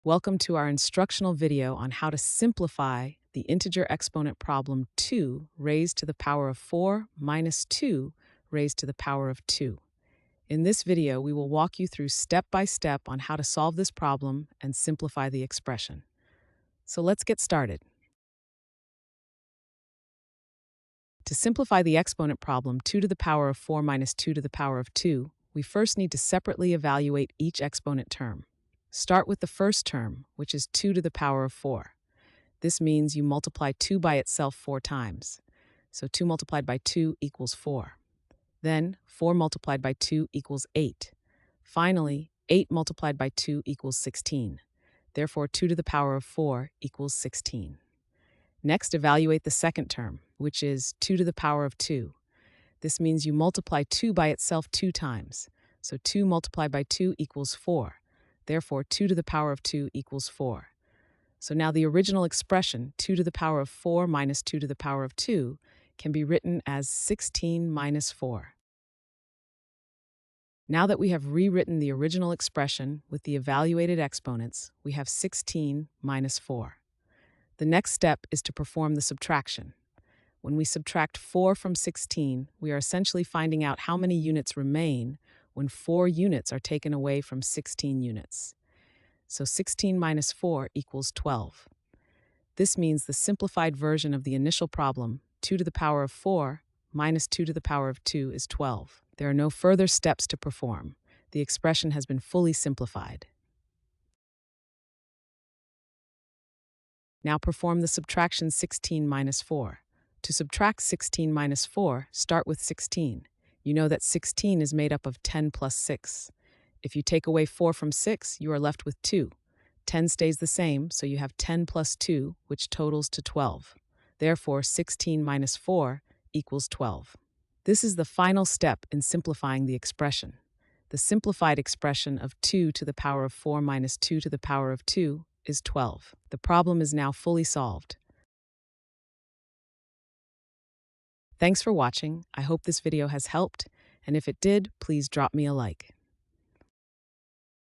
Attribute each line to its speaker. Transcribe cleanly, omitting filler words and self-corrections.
Speaker 1: Welcome to our instructional video on how to simplify the integer exponent problem 2 raised to the power of 4 minus 2 raised to the power of 2. In this video, we will walk you through step by step on how to solve this problem and simplify the expression. So let's get started. To simplify the exponent problem 2 to the power of 4 minus 2 to the power of 2, we first need to separately evaluate each exponent term. Start with the first term, which is 2 to the power of 4. This means you multiply 2 by itself 4 times. So 2 multiplied by 2 equals 4. Then 4 multiplied by 2 equals 8. Finally, 8 multiplied by 2 equals 16. Therefore, 2 to the power of 4 equals 16. Next, evaluate the second term, which is 2 to the power of 2. This means you multiply 2 by itself 2 times. So 2 multiplied by 2 equals 4. Therefore, 2 to the power of 2 equals 4. So now the original expression, 2 to the power of 4 minus 2 to the power of 2, can be written as 16 minus 4. Now that we have rewritten the original expression with the evaluated exponents, we have 16 minus 4. The next step is to perform the subtraction. When we subtract 4 from 16, we are essentially finding out how many units remain when 4 units are taken away from 16 units. So 16 minus 4 equals 12. This means the simplified version of the initial problem, 2 to the power of 4 minus 2 to the power of 2 is 12. There are no further steps to perform. The expression has been fully simplified. Now perform the subtraction 16 minus 4. To subtract 16 minus 4, start with 16. You know that 16 is made up of 10 plus 6. If you take away 4 from 6, you are left with 2. 10 stays the same, so you have 10 plus 2, which totals to 12. Therefore, 16 minus 4 equals 12. This is the final step in simplifying the expression. The simplified expression of 2 to the power of 4 minus 2 to the power of 2 is 12. The problem is now fully solved. Thanks for watching. I hope this video has helped, and if it did, please drop me a like.